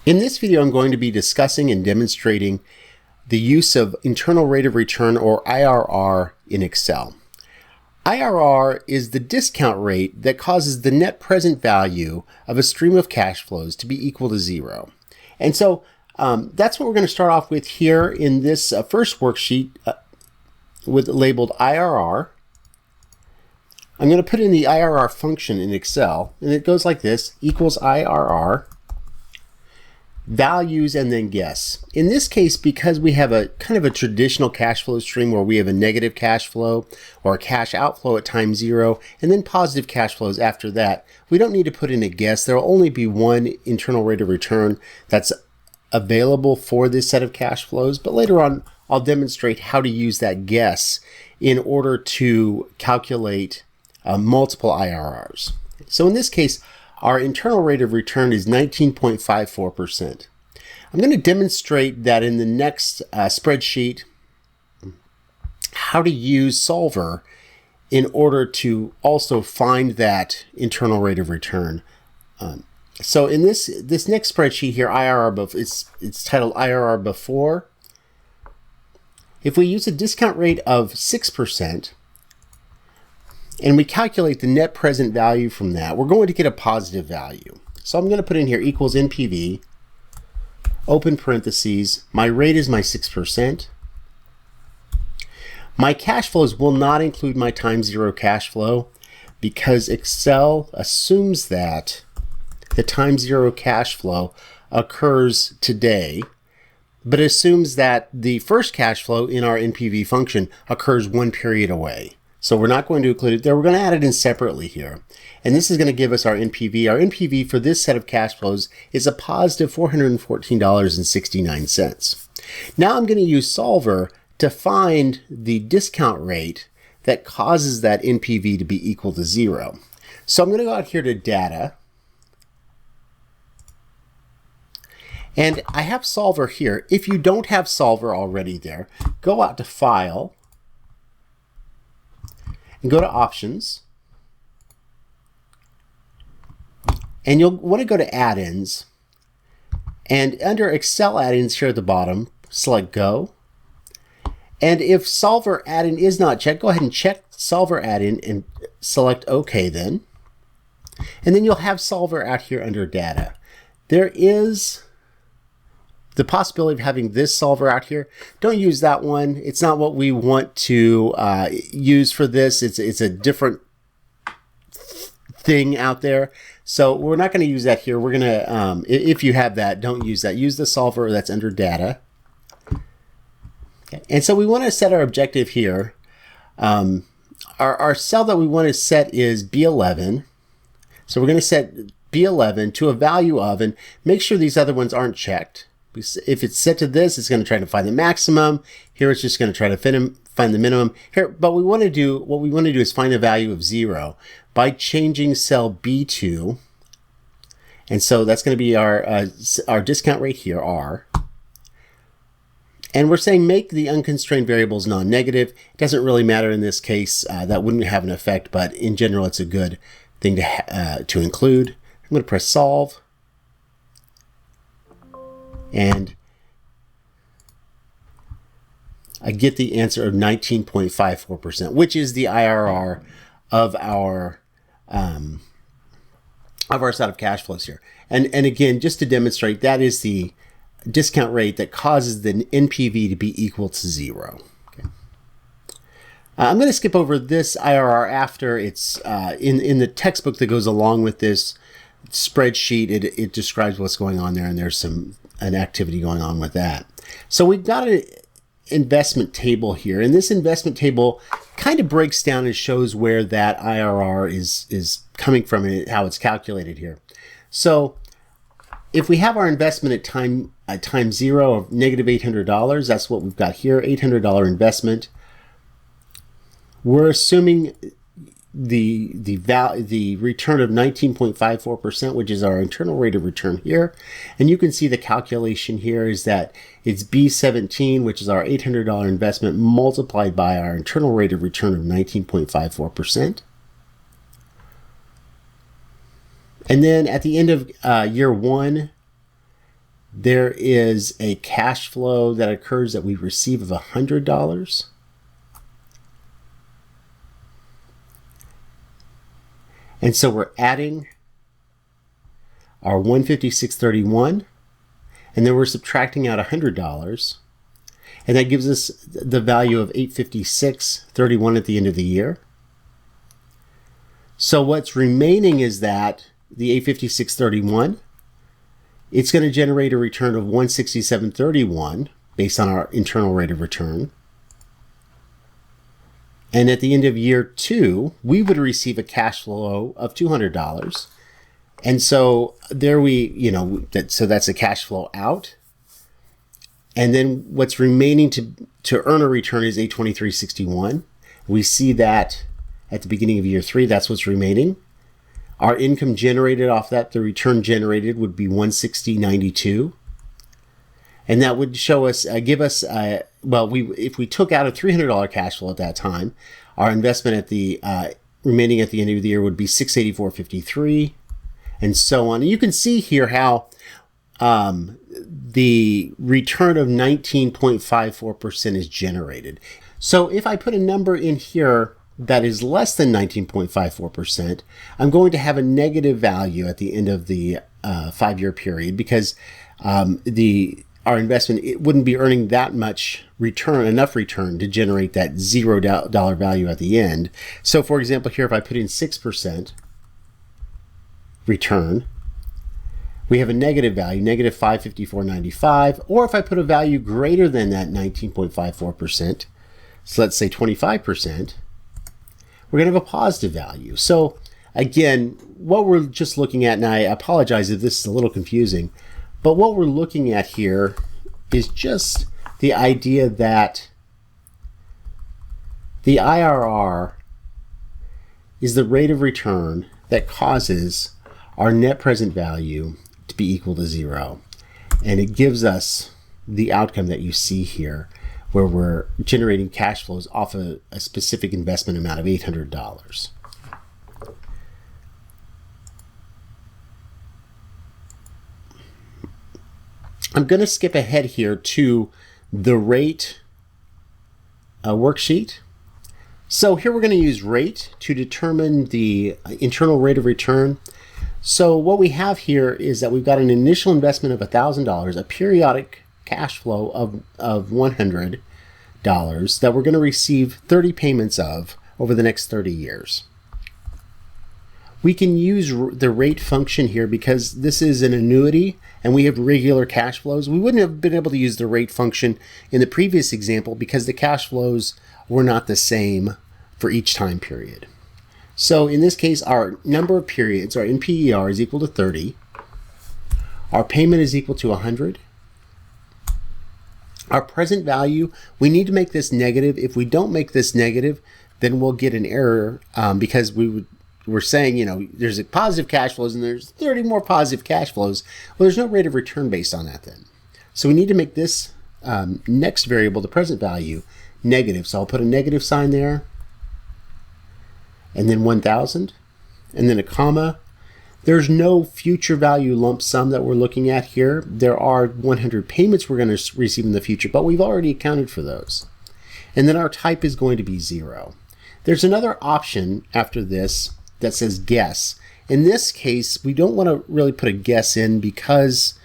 In this video, I'm going to be discussing and demonstrating the use of internal rate of return, or IRR, in Excel. IRR is the discount rate that causes the net present value of a stream of cash flows to be equal to zero. And so that's what we're going to start off with here in this first worksheet with labeled IRR. I'm going to put in the IRR function in Excel, and it goes like this: equals IRR, values, and then guess. In this case, because we have a kind of a traditional cash flow stream where we have a negative cash flow or a cash outflow at time zero, and then positive cash flows after that, we don't need to put in a guess. There will only be one internal rate of return that's available for this set of cash flows, but later on I'll demonstrate how to use that guess in order to calculate multiple IRRs. So in this case, our internal rate of return is 19.54%. I'm going to demonstrate that in the next spreadsheet how to use Solver in order to also find that internal rate of return. So in this next spreadsheet here, IRR, it's titled IRR before. If we use a discount rate of 6%, and we calculate the net present value from that, we're going to get a positive value. So I'm going to put in here equals NPV, open parentheses, my rate is my 6%. My cash flows will not include my time zero cash flow because Excel assumes that the time zero cash flow occurs today, but assumes that the first cash flow in our NPV function occurs one period away. So we're not going to include it there. We're going to add it in separately here. And this is going to give us our NPV. Our NPV for this set of cash flows is a positive $414.69. Now I'm going to use Solver to find the discount rate that causes that NPV to be equal to zero. So I'm going to go out here to Data. And I have Solver here. If you don't have Solver already there, go out to File, and go to Options, and you'll want to go to Add-ins, and under Excel Add-ins here at the bottom, select Go, and if Solver Add-in is not checked, go ahead and check Solver Add-in and select OK then, and then you'll have Solver out here under Data. There is the possibility of having this solver out here. Don't use that one. It's not what we want to use for this. It's a different thing out there. So we're not going to use that here. We're going to, if you have that, don't use that. Use the solver that's under Data. Okay. And so we want to set our objective here. Our cell that we want to set is B11. So we're going to set B11 to a value of, and make sure these other ones aren't checked. If it's set to this, it's going to try to find the maximum. Here, it's just going to try to find the minimum. Here, but what we want to do is find a value of 0 by changing cell B2. And so that's going to be our discount rate here, R. And we're saying make the unconstrained variables non-negative. It doesn't really matter in this case. That wouldn't have an effect, but in general, it's a good thing to include. I'm going to press Solve. And I get the answer of 19.54%, which is the IRR of our set of cash flows here. And again, just to demonstrate, that is the discount rate that causes the NPV to be equal to 0. Okay. I'm going to skip over this IRR after it's in the textbook that goes along with this spreadsheet. It describes what's going on there, and there's an activity going on with that. So we've got an investment table here, and this investment table kind of breaks down and shows where that IRR is coming from and how it's calculated here. So if we have our investment at time zero of negative $800, that's what we've got here, $800 investment. We're assuming the return of 19.54%, which is our internal rate of return here. And you can see the calculation here is that it's B17, which is our $800 investment, multiplied by our internal rate of return of 19.54%. And then at the end of year one, there is a cash flow that occurs that we receive of $100. And so we're adding our $156.31, and then we're subtracting out $100, and that gives us the value of $856.31 at the end of the year. So what's remaining is that the $856.31, it's going to generate a return of $167.31 based on our internal rate of return. And at the end of year 2, we would receive a cash flow of $200. And so there so that's a cash flow out. And then what's remaining to earn a return is $823.61. We see that at the beginning of year 3, that's what's remaining. Our income generated off that, the return generated would be $160.92. And that would show us, if we took out a $300 cash flow at that time, our investment at the remaining at the end of the year would be $684.53, and so on. And you can see here how the return of 19.54% is generated. So if I put a number in here that is less than 19.54%, I'm going to have a negative value at the end of the 5-year period, because our investment, it wouldn't be earning that much return, enough return to generate that $0 value at the end. So for example, here, if I put in 6% return, we have a negative value, negative $554.95. Or if I put a value greater than that 19.54%, so let's say 25%, we're going to have a positive value. So again, what we're just looking at, and I apologize if this is a little confusing, but what we're looking at here is just the idea that the IRR is the rate of return that causes our net present value to be equal to 0. And it gives us the outcome that you see here, where we're generating cash flows off a specific investment amount of $800. I'm going to skip ahead here to the rate worksheet. So here we're going to use rate to determine the internal rate of return. So what we have here is that we've got an initial investment of $1,000, a periodic cash flow of $100 that we're going to receive 30 payments of over the next 30 years. We can use the rate function here because this is an annuity and we have regular cash flows. We wouldn't have been able to use the rate function in the previous example because the cash flows were not the same for each time period. So in this case, our number of periods, our NPER, is equal to 30. Our payment is equal to 100. Our present value, we need to make this negative. If we don't make this negative, then we'll get an error because we're saying, there's a positive cash flows and there's 30 more positive cash flows. Well, there's no rate of return based on that then. So we need to make this next variable, the present value, negative. So I'll put a negative sign there, and then 1,000, and then a comma. There's no future value lump sum that we're looking at here. There are 100 payments we're going to receive in the future, but we've already accounted for those. And then our type is going to be 0. There's another option after this that says guess. In this case, we don't want to really put a guess in because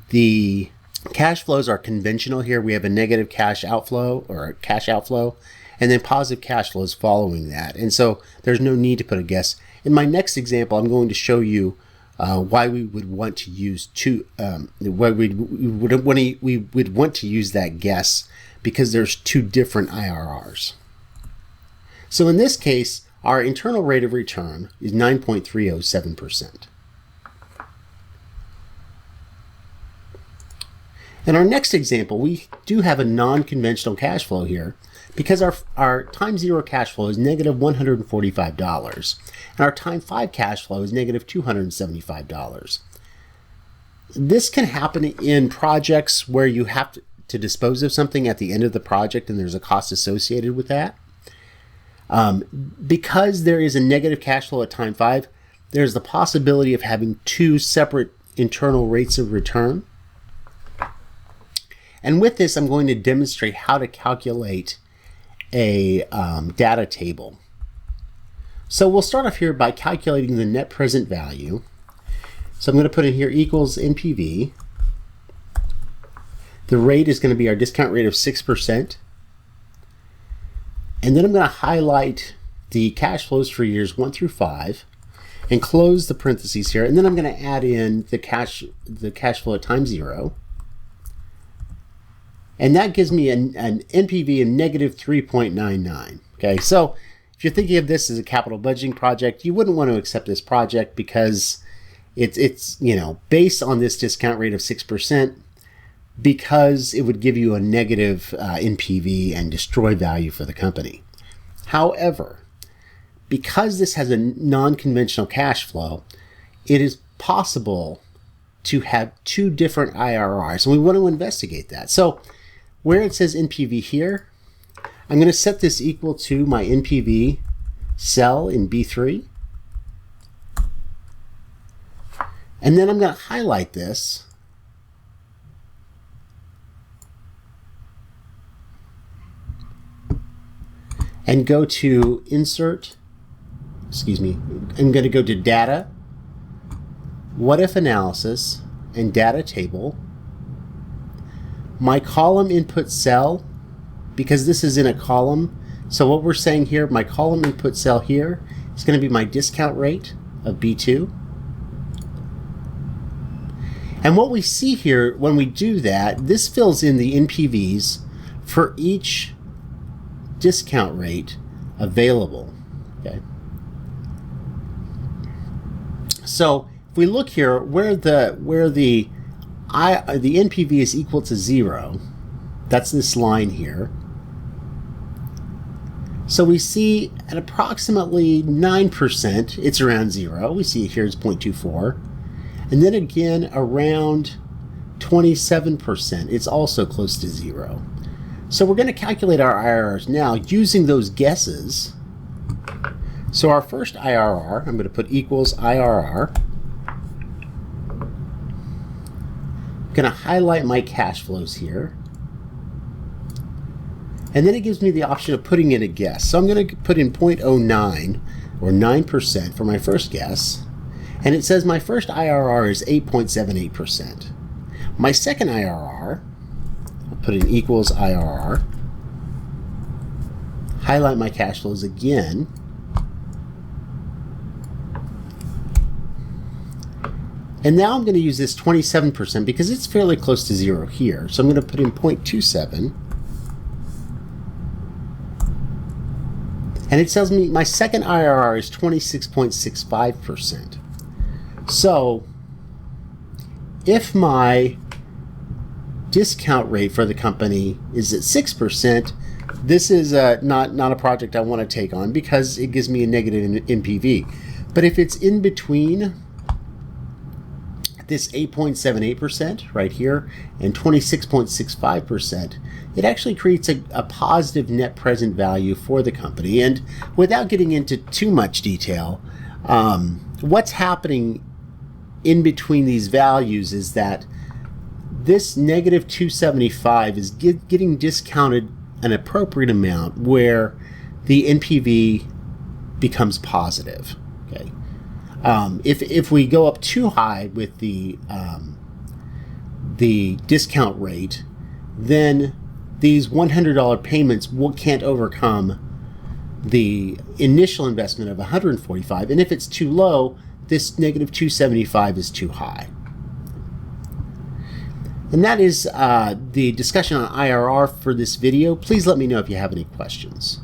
the cash flows are conventional here. We have a negative cash outflow or a cash outflow, and then positive cash flows following that. And so there's no need to put a guess. In my next example, I'm going to show you why we would want to use why we would want to use that guess, because there's two different IRRs. So in this case, our internal rate of return is 9.307%. In our next example, we do have a non-conventional cash flow here because our time 0 cash flow is negative $145 and our time 5 cash flow is negative $275. This can happen in projects where you have to dispose of something at the end of the project and there's a cost associated with that. Because there is a negative cash flow at time 5, there's the possibility of having two separate internal rates of return. And with this, I'm going to demonstrate how to calculate a data table. So we'll start off here by calculating the net present value. So I'm going to put in here equals NPV. The rate is going to be our discount rate of 6%. And then I'm going to highlight the cash flows for years 1 through 5 and close the parentheses here. And then I'm going to add in the cash flow at time 0. And that gives me an NPV of negative 3.99. Okay, so if you're thinking of this as a capital budgeting project, you wouldn't want to accept this project because it's based on this discount rate of 6%, because it would give you a negative NPV and destroy value for the company. However, because this has a non-conventional cash flow, it is possible to have 2 different IRRs, and we want to investigate that. So where it says NPV here, I'm going to set this equal to my NPV cell in B3. And then I'm going to highlight this. And go to Insert, I'm going to go to Data, What If Analysis, and Data Table. My column input cell, because this is in a column, so what we're saying here, my column input cell here is going to be my discount rate of B2. And what we see here when we do that, this fills in the NPVs for each discount rate available. Okay. So if we look here where the NPV is equal to 0, that's this line here. So we see at approximately 9%, it's around 0. We see it here is 0.24. And then again around 27%, it's also close to 0. So we're going to calculate our IRRs now using those guesses. So our first IRR, I'm going to put equals IRR. I'm going to highlight my cash flows here. And then it gives me the option of putting in a guess. So I'm going to put in 0.09 or 9% for my first guess. And it says my first IRR is 8.78%. My second IRR, I'll put in equals IRR, highlight my cash flows again, and now I'm going to use this 27% because it's fairly close to 0 here. So I'm going to put in 0.27, and it tells me my second IRR is 26.65%. So if my discount rate for the company is at 6%, this is not a project I want to take on because it gives me a negative NPV. But if it's in between this 8.78% right here and 26.65%, it actually creates a positive net present value for the company. And without getting into too much detail, what's happening in between these values is that this negative 275 is getting discounted an appropriate amount where the NPV becomes positive. Okay, if we go up too high with the discount rate, then these $100 payments can't overcome the initial investment of $145, and if it's too low, this negative 275 is too high. And that is the discussion on IRR for this video. Please let me know if you have any questions.